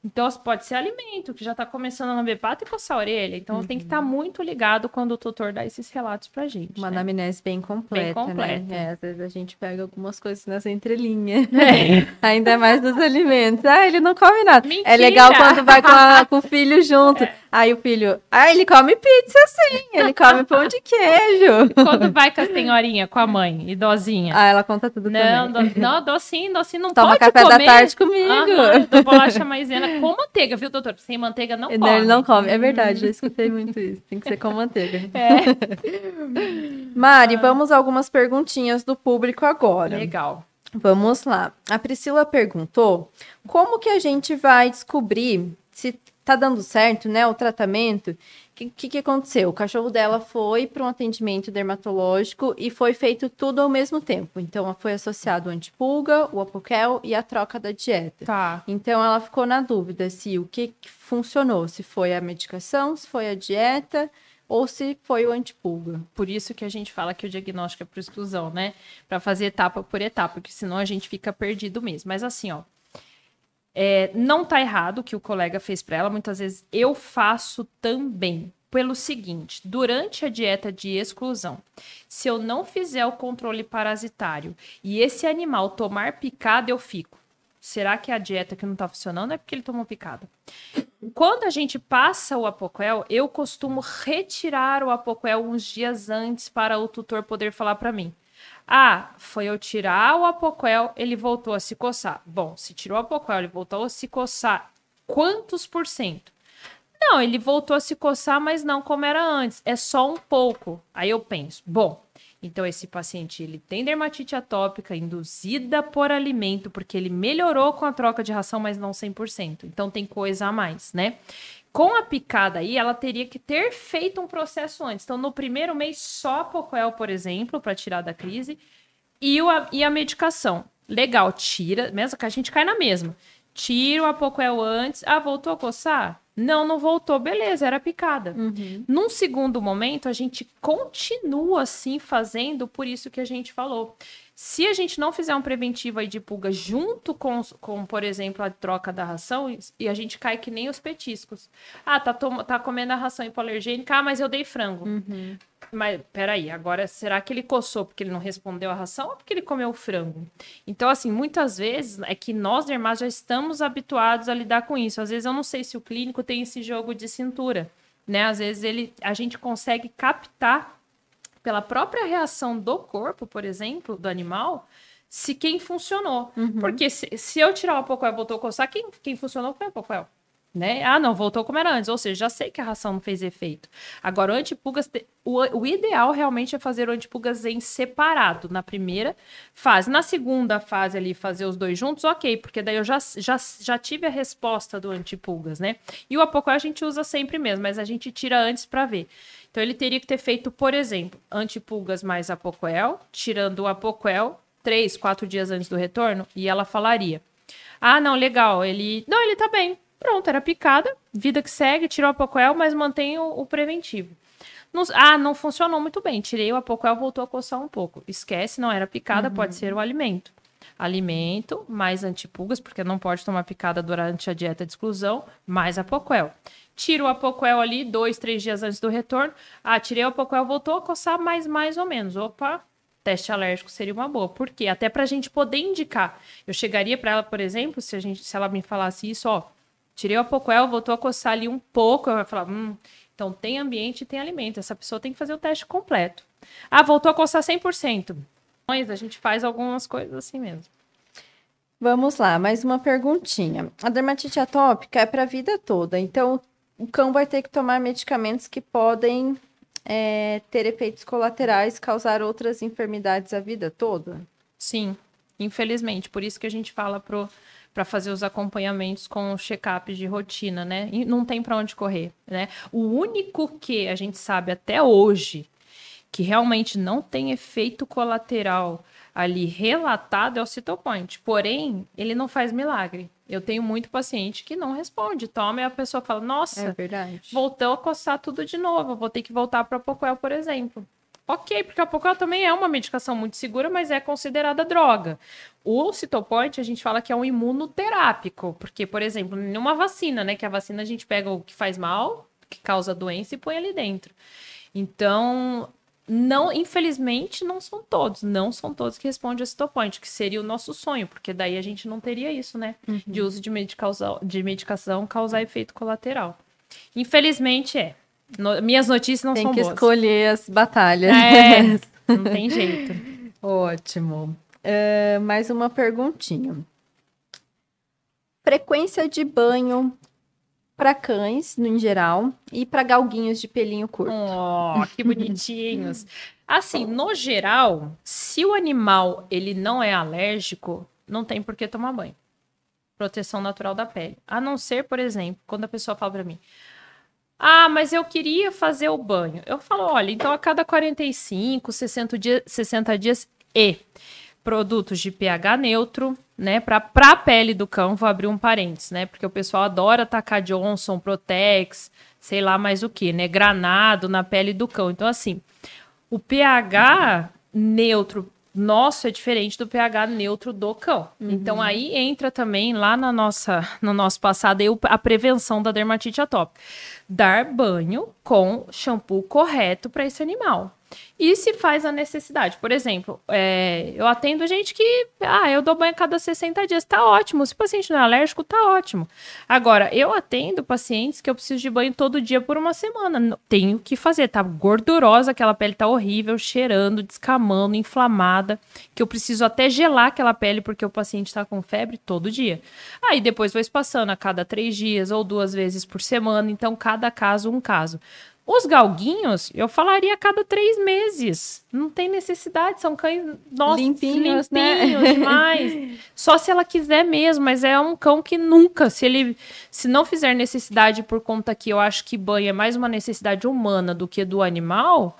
Então, pode ser alimento, que já está começando a lamber pata e coçar a orelha. Então, tem que estar muito ligado quando o tutor dá esses relatos pra gente. Uma anamnese bem completa, né? Às vezes a gente pega algumas coisas nas entrelinhas. Ainda mais dos alimentos. Ele não come nada. Mentira. É legal quando vai com o filho junto. Aí o filho, ele come pizza sim, ele come pão de queijo. Quando vai com a senhorinha, com a mãe, idosinha. Ela conta tudo também. Não, docinho, não Toma pode café comer. da tarde comigo. Eu dou bolacha maisena com manteiga, viu, doutor? Sem manteiga não come. Ele não come, é verdade, já escutei muito isso. Tem que ser com manteiga. Mari, vamos a algumas perguntinhas do público agora. Legal. Vamos lá. A Priscila perguntou como que a gente vai descobrir se tá dando certo, né, o tratamento. O que aconteceu? O cachorro dela foi para um atendimento dermatológico e foi feito tudo ao mesmo tempo. Então, foi associado o antipulga, o Apoquel e a troca da dieta. Tá. Então, ela ficou na dúvida se o que funcionou, se foi a medicação, se foi a dieta ou se foi o antipulga. Por isso que a gente fala que o diagnóstico é por exclusão, né? Para fazer etapa por etapa, porque senão a gente fica perdido mesmo. Mas assim, não tá errado o que o colega fez para ela, muitas vezes eu faço também. Pelo seguinte, durante a dieta de exclusão, se eu não fizer o controle parasitário e esse animal tomar picada, eu fico. Será que é a dieta que não tá funcionando? É porque ele tomou picada. Quando a gente passa o Apoquel, eu costumo retirar o Apoquel uns dias antes para o tutor poder falar para mim. Foi eu tirar o Apoquel, ele voltou a se coçar. Bom, se tirou o Apoquel, ele voltou a se coçar, quantos por cento? Não, ele voltou a se coçar, mas não como era antes. É só um pouco. Aí eu penso, bom, então esse paciente ele tem dermatite atópica induzida por alimento, porque ele melhorou com a troca de ração, mas não 100%. Então tem coisa a mais, né? Com a picada aí, ela teria que ter feito um processo antes. Então, no primeiro mês, só Apoquel, por exemplo, para tirar da crise, e a medicação. Legal, tira, mesmo que a gente cai na mesma. Tira o Apoquel antes. Voltou a coçar? Não voltou. Beleza, era picada. Num segundo momento, a gente continua assim fazendo, por isso que a gente falou. Se a gente não fizer um preventivo aí de pulga junto com, por exemplo, a troca da ração, e a gente cai que nem os petiscos. Tá comendo a ração hipoalergênica, mas eu dei frango. Mas peraí, agora será que ele coçou porque ele não respondeu a ração ou porque ele comeu o frango? Então, assim, muitas vezes é que nós, dermatos, já estamos habituados a lidar com isso. Às vezes eu não sei se o clínico tem esse jogo de cintura, né? Às vezes a gente consegue captar pela própria reação do corpo, por exemplo, do animal, se quem funcionou. Porque se eu tirar o apocoel e voltou a coçar, quem funcionou foi o apocoel. Né? Ah, não, voltou como era antes. Ou seja, já sei que a ração não fez efeito. Agora, o antipulgas, o ideal realmente é fazer o antipulgas em separado, na primeira fase. Na segunda fase ali, fazer os dois juntos, ok, porque daí eu já tive a resposta do antipulgas, né? E o apocoel a gente usa sempre mesmo, mas a gente tira antes para ver. Então, ele teria que ter feito, por exemplo, antipulgas mais apocoel, tirando o apocoel 3, 4 dias antes do retorno, e ela falaria: ah, não, legal, ele tá bem. Pronto, era picada, vida que segue, tirou o apocoel, mas mantém o preventivo. Não funcionou muito bem, tirei o apocoel, voltou a coçar um pouco. Esquece, não era picada, pode ser o alimento. Alimento, mais antipulgas, porque não pode tomar picada durante a dieta de exclusão, mais apocoel. Tiro o apocoel ali, 2, 3 dias antes do retorno. Ah, tirei o apocoel, voltou a coçar, mas mais ou menos. Opa, teste alérgico seria uma boa. Por quê? Até pra gente poder indicar. Eu chegaria pra ela, por exemplo, se ela me falasse isso, ó, tirei o apocoel, voltou a coçar ali um pouco, eu ia falar, então tem ambiente e tem alimento. Essa pessoa tem que fazer o teste completo. Ah, voltou a coçar 100%. Mas a gente faz algumas coisas assim mesmo. Vamos lá, mais uma perguntinha. A dermatite atópica é para a vida toda, então o cão vai ter que tomar medicamentos que podem ter efeitos colaterais, causar outras enfermidades a vida toda? Sim, infelizmente. Por isso que a gente fala para fazer os acompanhamentos com check-up de rotina, né? E não tem para onde correr, né? O único que a gente sabe até hoje que realmente não tem efeito colateral ali relatado é o Cytopoint. Porém, ele não faz milagre. Eu tenho muito paciente que não responde. Toma e a pessoa fala, nossa, verdade. Voltou a coçar tudo de novo. Eu vou ter que voltar para o apocoel, por exemplo. Ok, porque o apocoel também é uma medicação muito segura, mas é considerada droga. O Cytopoint, a gente fala que é um imunoterápico, porque, por exemplo, numa vacina, né? Que a vacina a gente pega o que faz mal, que causa doença e põe ali dentro. Então, infelizmente, não são todos que respondem a Cytopoint, que seria o nosso sonho, porque daí a gente não teria isso, né? De uso de medicação causar efeito colateral. Infelizmente, minhas notícias não são boas. Tem que escolher as batalhas. Não tem jeito. Ótimo. Mais uma perguntinha. Frequência de banho para cães, no geral, e para galguinhos de pelinho curto. Oh, que bonitinhos. Assim, no geral, se o animal ele não é alérgico, não tem por que tomar banho. Proteção natural da pele. A não ser, por exemplo, quando a pessoa fala para mim, ah, mas eu queria fazer o banho. Eu falo, olha, então a cada 45, 60 dias e produtos de pH neutro, né, para a pele do cão, vou abrir um parênteses, né, porque o pessoal adora tacar Johnson, Protex, sei lá mais o que, né, granado na pele do cão. Então, assim, o pH neutro nosso é diferente do pH neutro do cão. Então, aí entra também lá no nosso passado a prevenção da dermatite atópica. Dar banho com shampoo correto para esse animal. E se faz a necessidade. Por exemplo, eu atendo gente que, eu dou banho a cada 60 dias, tá ótimo. Se o paciente não é alérgico, tá ótimo. Agora, eu atendo pacientes que eu preciso de banho todo dia por uma semana. Tenho que fazer, tá gordurosa, aquela pele tá horrível, cheirando, descamando, inflamada, que eu preciso até gelar aquela pele porque o paciente tá com febre todo dia. Aí depois vou espaçando a cada 3 dias ou 2 vezes por semana, então cada caso um caso. Os galguinhos, eu falaria a cada 3 meses. Não tem necessidade, são cães limpinhos, né? Demais. Só se ela quiser mesmo, mas é um cão que nunca, se não fizer necessidade por conta que eu acho que banho é mais uma necessidade humana do que do animal,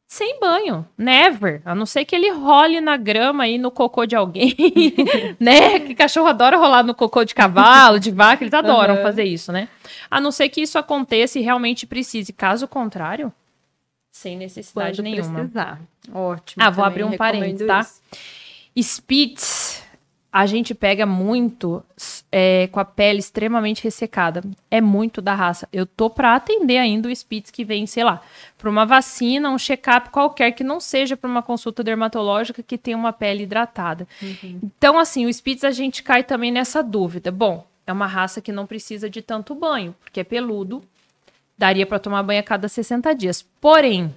sem banho, never. A não ser que ele role na grama aí no cocô de alguém, né? Que cachorro adora rolar no cocô de cavalo, de vaca, eles adoram fazer isso, né? A não ser que isso aconteça e realmente precise. Caso contrário, sem necessidade nenhuma. Precisar. Ótimo. Vou abrir um parênteses, tá? Spitz, a gente pega muito com a pele extremamente ressecada. É muito da raça. Eu tô para atender ainda o Spitz que vem, sei lá, para uma vacina, um check-up qualquer que não seja para uma consulta dermatológica que tenha uma pele hidratada. Então, assim, o Spitz a gente cai também nessa dúvida. Bom, é uma raça que não precisa de tanto banho, porque é peludo, daria para tomar banho a cada 60 dias. Porém,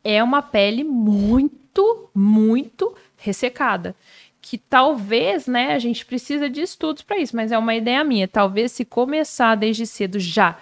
é uma pele muito, muito ressecada. Que talvez, né, a gente precisa de estudos para isso, mas é uma ideia minha. Talvez se começar desde cedo já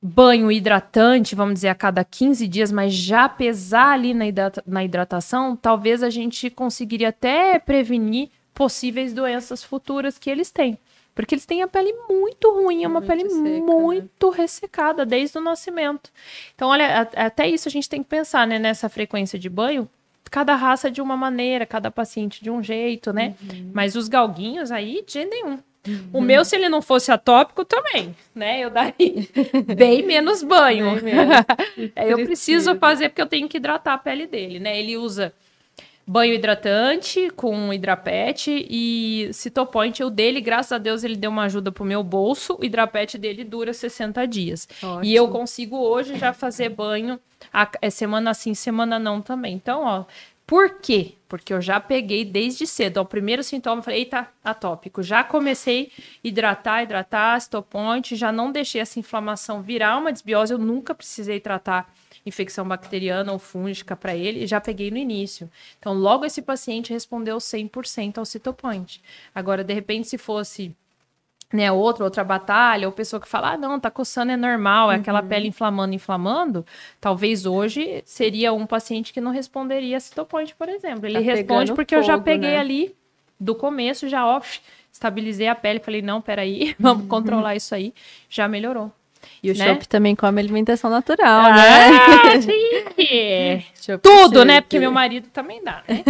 banho hidratante, vamos dizer, a cada 15 dias, mas já pesar ali na hidratação, talvez a gente conseguiria até prevenir possíveis doenças futuras que eles têm. Porque eles têm a pele muito ruim, é uma pele seca, muito ressecada desde o nascimento. Então, olha, até isso a gente tem que pensar, né, nessa frequência de banho. Cada raça de uma maneira, cada paciente de um jeito, né? Mas os galguinhos aí, de nenhum. O meu, se ele não fosse atópico, também, né? Eu daria bem menos banho. Bem menos. Eu preciso fazer porque eu tenho que hidratar a pele dele, né? Ele usa banho hidratante com hidrapete e Citopoint. O dele, graças a Deus, ele deu uma ajuda pro meu bolso. O hidrapete dele dura 60 dias. Ótimo. E eu consigo hoje já fazer banho semana sim, semana não também. Então, ó, por quê? Porque eu já peguei desde cedo. Ó, o primeiro sintoma, eu falei, eita, atópico. Já comecei a hidratar, Citopoint, já não deixei essa inflamação virar uma desbiose. Eu nunca precisei tratar infecção bacteriana ou fúngica para ele, já peguei no início. Então, logo esse paciente respondeu 100% ao Citopoint. Agora, de repente, se fosse, né, outra batalha, ou pessoa que fala, não, tá coçando, é normal, é aquela pele inflamando, talvez hoje seria um paciente que não responderia a Citopoint, por exemplo. Ele responde porque eu já peguei, né, ali do começo, já estabilizei a pele, falei, não, peraí, vamos controlar isso aí, já melhorou. E o Chopp também come alimentação natural, né? Tudo, né? Porque meu marido também dá, né?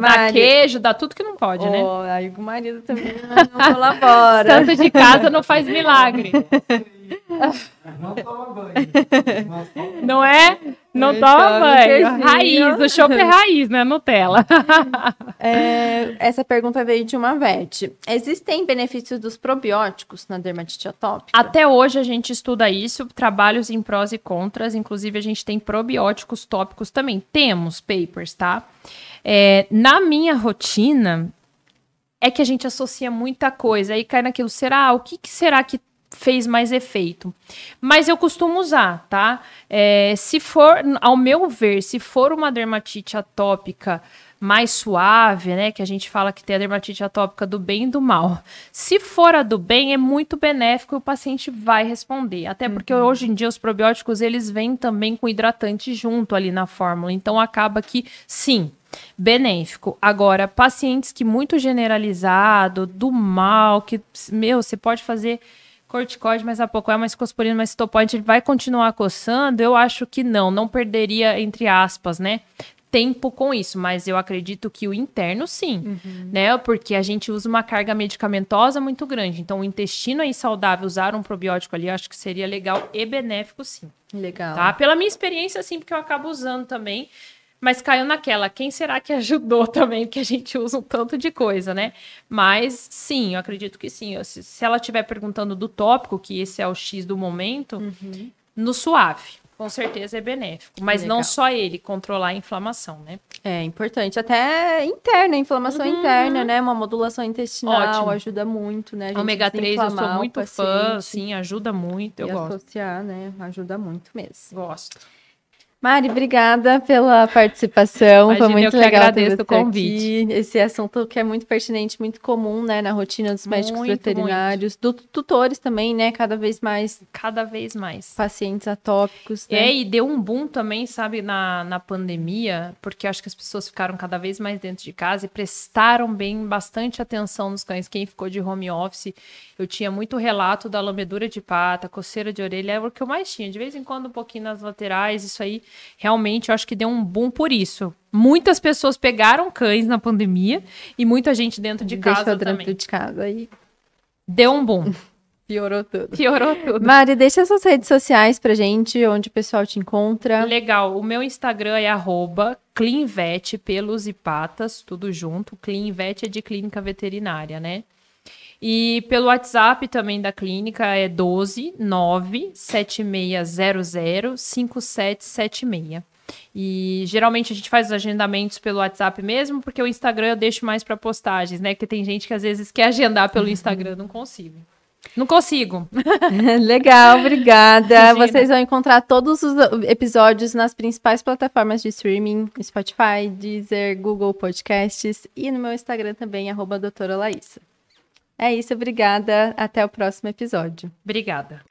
Dá queijo, dá tudo que não pode, né? Aí o marido também não colabora. Santo de casa não faz milagre. Não toma banho. Não é? Não toma banho. Raiz, o Chopp é raiz, né? Nutella. Essa pergunta veio de uma Vete. Existem benefícios dos probióticos na dermatite atópica? Até hoje a gente estuda isso, trabalhos em prós e contras, inclusive a gente tem probióticos tópicos também. Temos papers, tá? Na minha rotina, é que a gente associa muita coisa, aí cai naquilo, o que será que fez mais efeito? Mas eu costumo usar, tá? Se for, ao meu ver, se for uma dermatite atópica mais suave, né, que a gente fala que tem a dermatite atópica do bem e do mal. Se for a do bem, é muito benéfico e o paciente vai responder. Até porque hoje em dia os probióticos, eles vêm também com hidratante junto ali na fórmula. Então acaba que, sim, benéfico. Agora, pacientes que muito generalizado, do mal, que, você pode fazer corticoide, mas a pouco é uma Ciclosporina, mas Citopoint, ele vai continuar coçando? Eu acho que não perderia, entre aspas, né, tempo com isso, mas eu acredito que o interno sim, né, porque a gente usa uma carga medicamentosa muito grande, então o intestino aí saudável, usar um probiótico ali, eu acho que seria legal e benéfico sim. Legal. Tá? Pela minha experiência, sim, porque eu acabo usando também, mas caiu naquela, quem será que ajudou também, porque a gente usa um tanto de coisa, né? Mas, sim, eu acredito que sim. Se ela estiver perguntando do tópico, que esse é o X do momento, no suave, com certeza é benéfico. Mas legal. Não só ele, controlar a inflamação, né? É importante, até interna, inflamação interna, né? Uma modulação intestinal. Ótimo. Ajuda muito, né? Ômega 3 eu sou muito fã, sim, ajuda muito, eu gosto. Associar, né? Ajuda muito mesmo. Gosto. Mari, obrigada pela participação. Imagina, foi muito legal agradeço o convite. Aqui. Esse assunto que é muito pertinente, muito comum, né, na rotina dos médicos veterinários, tutores também, né, cada vez mais pacientes atópicos, né? E deu um boom também, sabe, na pandemia, porque acho que as pessoas ficaram cada vez mais dentro de casa e prestaram bastante atenção nos cães. Quem ficou de home office, eu tinha muito relato da lambedura de pata, coceira de orelha, era o que eu mais tinha. De vez em quando um pouquinho nas laterais, isso aí realmente eu acho que deu um boom por isso. Muitas pessoas pegaram cães na pandemia e muita gente dentro de casa também. Dentro de casa aí. Deu um boom. Piorou tudo. Mari, deixa suas redes sociais pra gente, onde o pessoal te encontra. Legal. O meu Instagram é CleanVet, Pelos e Patas, tudo junto. CleanVet é de clínica veterinária, né? E pelo WhatsApp também da clínica é 12 97600 5776. E geralmente a gente faz os agendamentos pelo WhatsApp mesmo, porque o Instagram eu deixo mais para postagens, né? Porque tem gente que às vezes quer agendar pelo Instagram, não consigo. Não consigo. Legal, obrigada. Imagina. Vocês vão encontrar todos os episódios nas principais plataformas de streaming, Spotify, Deezer, Google Podcasts e no meu Instagram também, @doutora Laísa. É isso, obrigada. Até o próximo episódio. Obrigada.